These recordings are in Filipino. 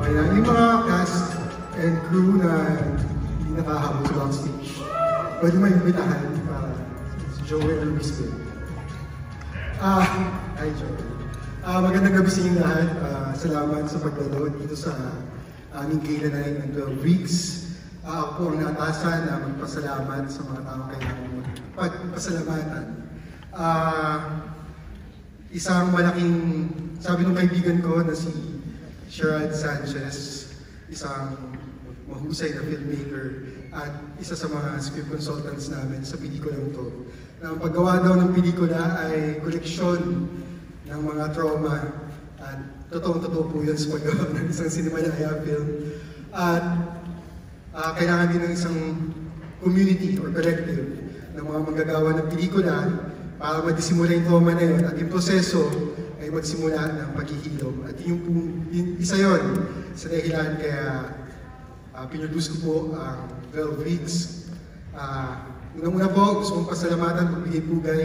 Yung mga cast and crew na hindi nakahabot sa backstage, pwede mo imbitahan si Joel Luisville. Hi Joel. Magandang gabi sa inyong lahat. Salamat sa pagdalo dito sa aming Gala na ng 12 weeks. Ako po ang naatasan na magpasalamat sa mga tao kailangan magpasalamatan. Isang malaking, sabi ng kaibigan ko na si Sherrod Sanchez, isang mahusay na filmmaker at isa sa mga script consultants namin sa pelikulang to. Na ang paggawa daw ng pelikula ay koleksyon ng mga trauma at totoong-totoo po yun sa paggawa ng isang Cinemalaya film. At kailangan din ng isang community or collective ng mga manggagawa ng pelikula para magsimula yung trauma na yun at yung proseso ay magsimula ng paghihilom. At isa yun sa dahilan kaya pinuduce ko po ang 12 weeks. Unang-una po, gusto kong pasalamatan pagbigay pugay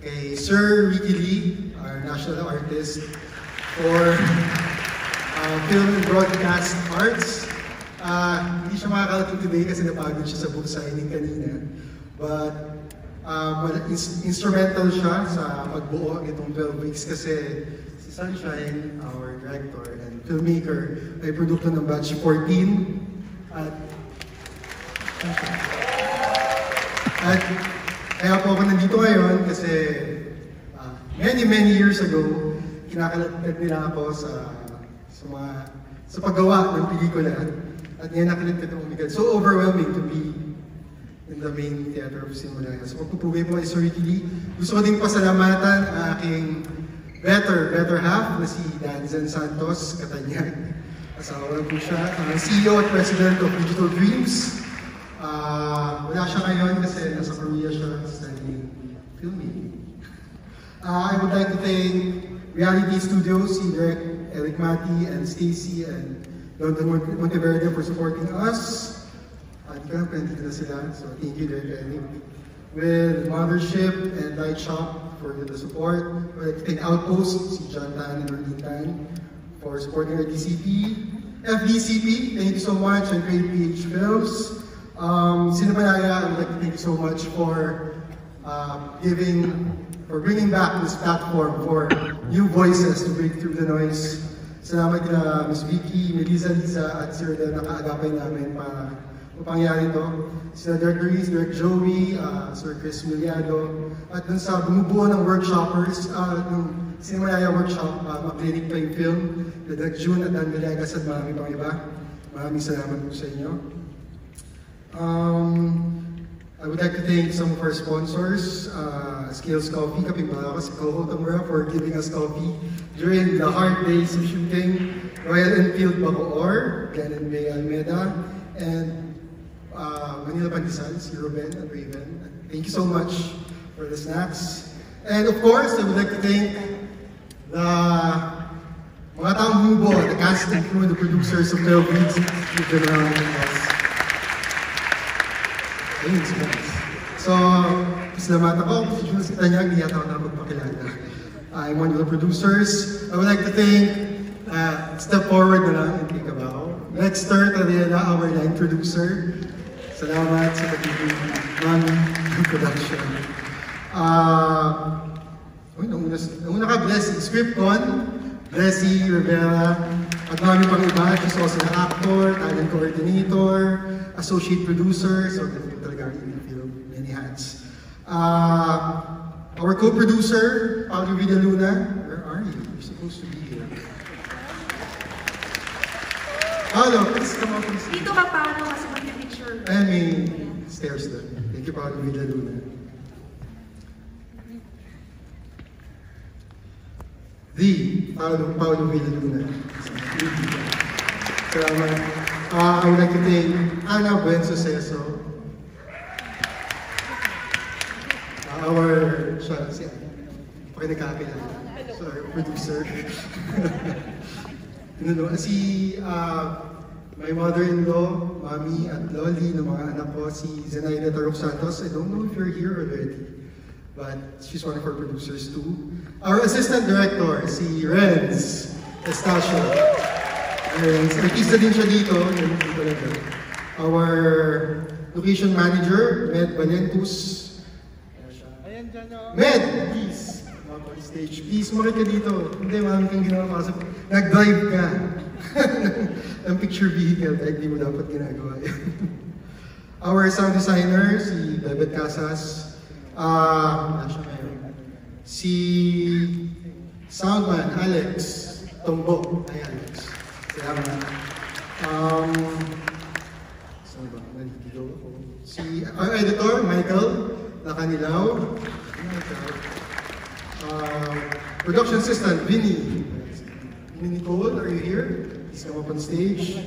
kay Sir Ricky Lee, our national artist, for Film and Broadcast Arts. Hindi siya makakarating today kasi napagod siya sa book signing kanina. But instrumental siya sa pagbuo itong 12 weeks kasi si Sunshine, our director and filmmaker, ay produkto ng batch 14 at kaya po ako nandito ngayon kasi many years ago kinakalatag nila ako sa paggawa ng pelikula at ngayon nakalagtad ng umigat. So overwhelming to be in the Main Theater of Cinemalaya. So pagpupugay po kay Sir Ricky Lee, gusto ko din pasalamatan ang aking better half na si Danzen Santos Katanyag. Asawa po siya, CEO at President of Digital Dreams. Wala siya ngayon kasi nasa Korea siya studying filmmaking. I would like to thank Reality Studios, si Direk Eigenmann and Stacy and London Monteverde for supporting us. Di ko lang nandito na sila, so thank you Direk Eric. With Mothership and Light Shop for the support. I would like to thank Outpost, si John Tan and Noreen Tan for supporting our DCP. FDCP, thank you so much, and Great PH Films. Cinemalaya, I would like to thank you so much for bringing back this platform for new voices to break through the noise. Salamat kila Ms. Vicky, Melissa, Liza, at Sir Del na kaagapay namin para mapangyari ito. Sila Direk Reese, Direk Joey, Sir Chris Miliado, at dun sa bumubuo ng workshoppers, ng Cinemalaya workshop, maklinik pa yung film, Direk June at Dan Villegas at marami pang iba. Maraming salamat po sa inyo. I would like to thank some of our sponsors, Scales Coffee, Kapibara, si Coho Tamura for giving us coffee during the hard days of shooting, Royal Enfield Bacoor, Glenn and May Almeida, and Manila Pandesal, si Ruben and Raven. Thank you so much for the snacks. And of course, I would like to thank the mga taong humubo, the cast and crew and the producers of 12 Weeks. You've been around with us. Thanks, guys. So, salamat ako. Si Jules Katanyag, hindi yata ako na magpakilala. I'm one of the producers. I would like to thank, step forward na lang and take a bow. Nexter Tadela, our line producer. Salamat sa pagiging ng production. Nauna ka, Blessing Scripton, Blessy Rivera, at marami pang iba. She's also an actor, talent coordinator, associate producer, so talaga in the film, many hats. Our co-producer, Paulo Villaluna, where are you? You're supposed to be here. Paulo, please come up and see. Dito ka, Paulo, kasi mag-picture. Ayan, may stairs doon. Thank you, Paulo Villaluna. Paulo Villaluna. Salamat. I would like to thank Ana Buensuceso, our producer. My mother-in-law, Mami at Loli, ng mga anak ko, si Zenaida Tarok Santos. I don't know if you're here already, but she's one of our producers too. Our assistant director, si Renz Estacio. And artista din siya dito. Our location manager, Med Valentus. Med, please. On stage. Please, umakit ka dito. Hindi, marami kang ginawa kasi nag-drive ka. Ng picture vehicle, kahit di mo dapat ginagawa yan. Our sound designer, si Bebet Casas. Si soundman, Alex Tombo. Ay, Alex. Salamat. Saan ba? Nalitigaw ako. Si our editor, Michael Lacanilaw. Production assistant, Vinny. Vinny Nicole, are you here? Please come up on stage.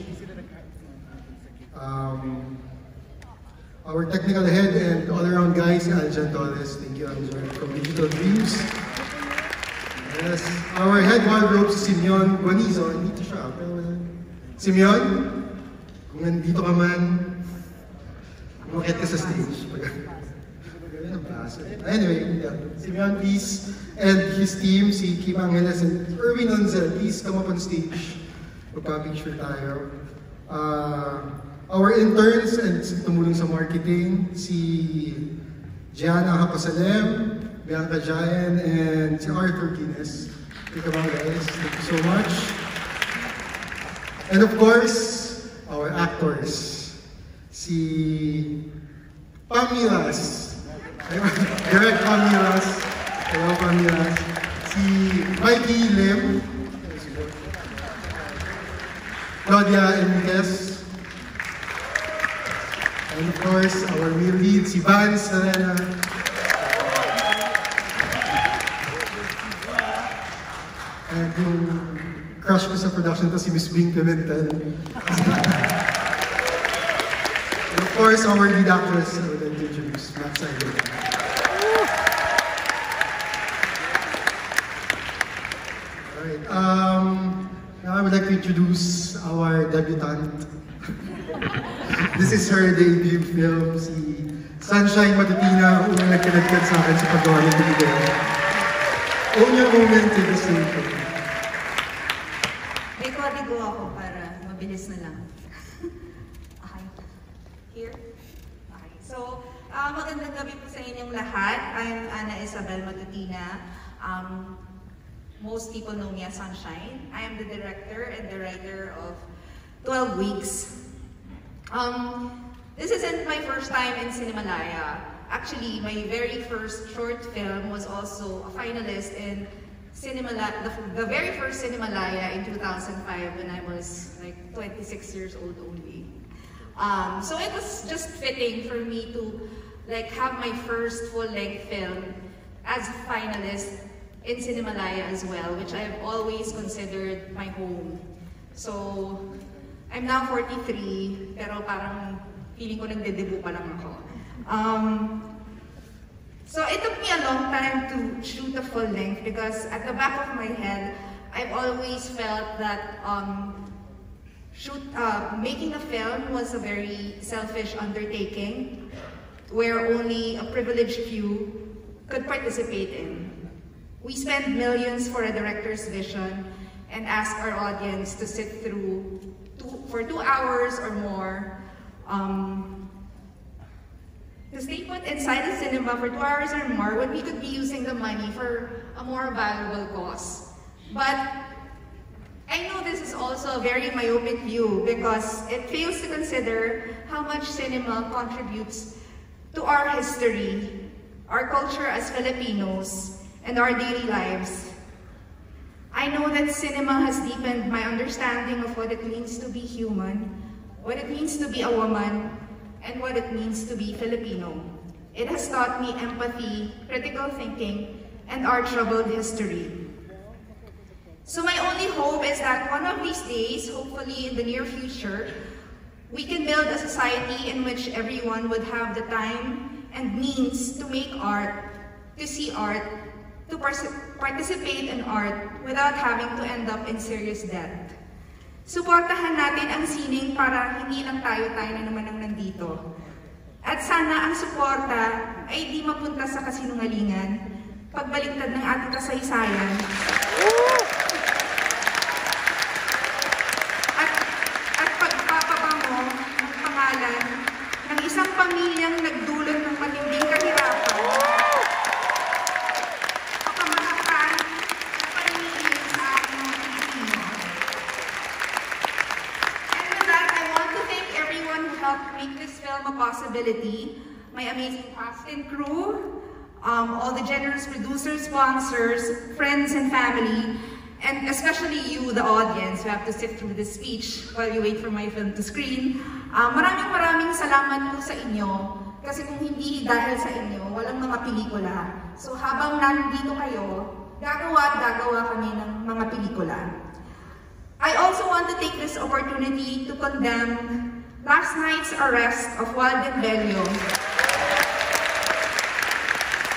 Our technical head and all-around guys, Aljan Torres. Thank you, Aljan, from Digital Dreams. Yes, our head wardrobe, si Simeon Guanizo. Dito siya, pero Simeon, kung nandito ka man, umakit ka sa stage. Anyway, yeah. Simeon, please, and his team, si Kim Angeles and Erwin Onzel, please come up on stage. Magpa-picture tayo. Our interns and tumulong sa marketing, si Gianna Hapasalem, Bianca Jayan, and si Arthur Guinness. Thank you guys. Thank you so much. And of course, our actors. Si Pamilas. Direct Pamilas. Hello, Pamilas. Si Mikey Lim. Claudia Enriquez. And of course, our male lead, si Van Serena. And yung crush ko sa production to si Miss Bing Pimentel. And of course, our lead actress, I would like to introduce Matt Simon. Alright, now I would like to introduce our debutante. This is her debut film, si Sunshine Matutina, unang nagkinagkat sa akin sa paggawa ng pelikula. Own your moment to the same. May kodigo ako para mabilis na lang. Okay. Here? Okay. So, magandang gabi po sa inyong lahat. I'm Ana Isabel Matutina. Most people know me as Sunshine. I am the director and the writer of 12 Weeks. This isn't my first time in Cinemalaya. Actually, my very first short film was also a finalist in Cinemalaya, the very first Cinemalaya in 2005 when I was like 26 years old only. So it was just fitting for me to like have my first full-length film as a finalist in Cinemalaya as well, which I've always considered my home. So I'm now 43, pero parang feeling ko nagde-debut pa lang ako. So it took me a long time to shoot a full length because at the back of my head, I've always felt that making a film was a very selfish undertaking where only a privileged few could participate in. We spend millions for a director's vision and ask our audience to sit through for 2 hours or more, to stay put inside the cinema for 2 hours or more when we could be using the money for a more valuable cause. But I know this is also a very myopic view because it fails to consider how much cinema contributes to our history, our culture as Filipinos, and our daily lives. I know that cinema has deepened my understanding of what it means to be human, what it means to be a woman, and what it means to be Filipino. It has taught me empathy, critical thinking, and our troubled history. So my only hope is that one of these days, hopefully in the near future, we can build a society in which everyone would have the time and means to make art, to see art, to participate in art without having to end up in serious debt. Suportahan natin ang sining para hindi lang tayo na naman ang nandito. At sana ang suporta ay di mapunta sa kasinungalingan, pagbaliktad ng ating kasaysayan, at helped make this film a possibility, my amazing cast and crew, all the generous producers, sponsors, friends and family, and especially you, the audience, who have to sit through this speech while you wait for my film to screen. Maraming salamat po sa inyo. Kasi kung hindi dahil sa inyo, walang mga pelikula. So habang nandito kayo, gagawa kami ng mga pelikula. I also want to take this opportunity to condemn last night's arrest of Walden Bello,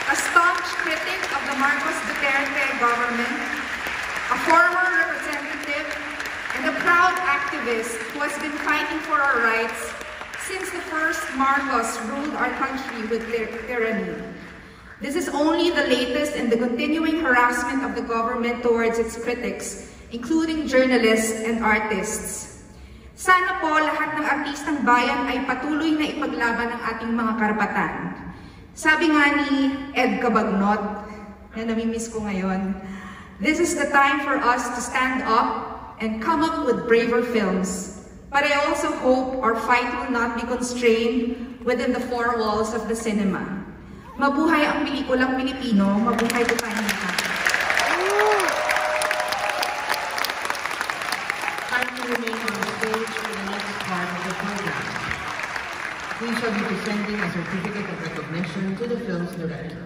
a staunch critic of the Marcos Duterte government, a former representative, and a proud activist who has been fighting for our rights since the first Marcos ruled our country with tyranny. This is only the latest in the continuing harassment of the government towards its critics, including journalists and artists. Sana po lahat ng artistang bayan ay patuloy na ipaglaban ang ating mga karapatan. Sabi nga ni Ed Cabagnot, na namimiss ko ngayon, this is the time for us to stand up and come up with braver films. But I also hope our fight will not be constrained within the four walls of the cinema. Mabuhay ang pelikulang Pilipino, mabuhay po tayong lahat. Kindly remain on the stage for the next part of the program. We shall be presenting a certificate of recognition to the film's director.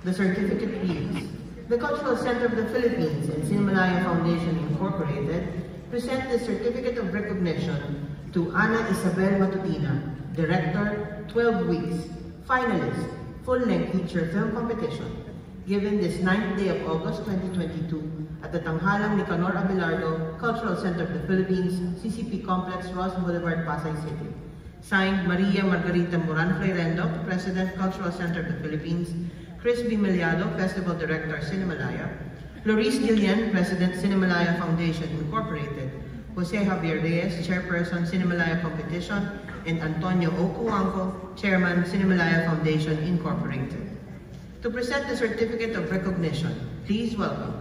The certificate reads, the Cultural Center of the Philippines and Cinemalaya Foundation Incorporated present the certificate of recognition to Ana Isabel Matutina, Director, 12 Weeks, Finalist, Full-Length Feature Film Competition, given this 9th day of August 2022 at the Tanghalang Nicanor Abelardo Cultural Center of the Philippines, CCP Complex, Ross Boulevard, Pasay City. Signed, Maria Margarita Moran Freirendo, President, Cultural Center of the Philippines, Chris B. Meliado, Festival Director, Cinemalaya, Loris Guillen, President, Cinemalaya Foundation Incorporated, Jose Javier Reyes, Chairperson, Cinemalaya Competition, and Antonio O. Cuanco, Chairman, Cinemalaya Foundation Incorporated. To present the certificate of recognition, please welcome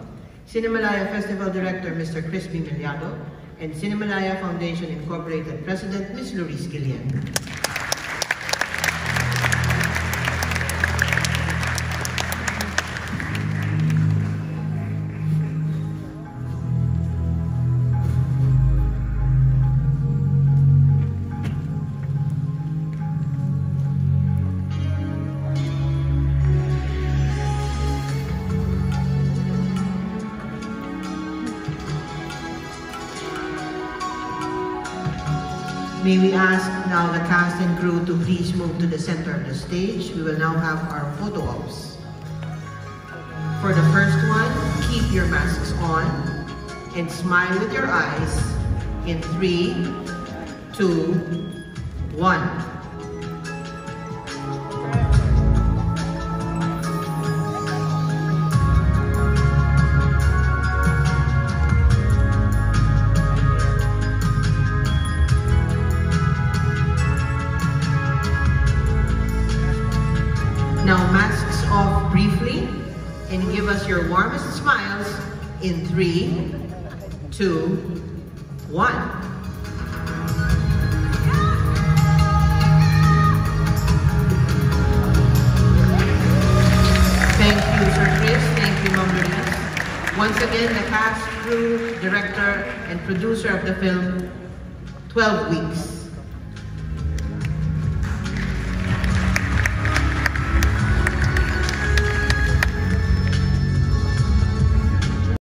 Cinemalaya Festival Director, Mr. Chris B. Meliado, and Cinemalaya Foundation Incorporated President, Ms. Loris Guillen. May we ask now the cast and crew to please move to the center of the stage. We will now have our photo ops. For the first one, keep your masks on and smile with your eyes in 3, 2, 1. Now masks off briefly and give us your warmest smiles in 3, 2, 1. Thank you, Sir Chris. Thank you, Ma'am Loris. Once again, the cast, crew, director, and producer of the film, 12 Weeks.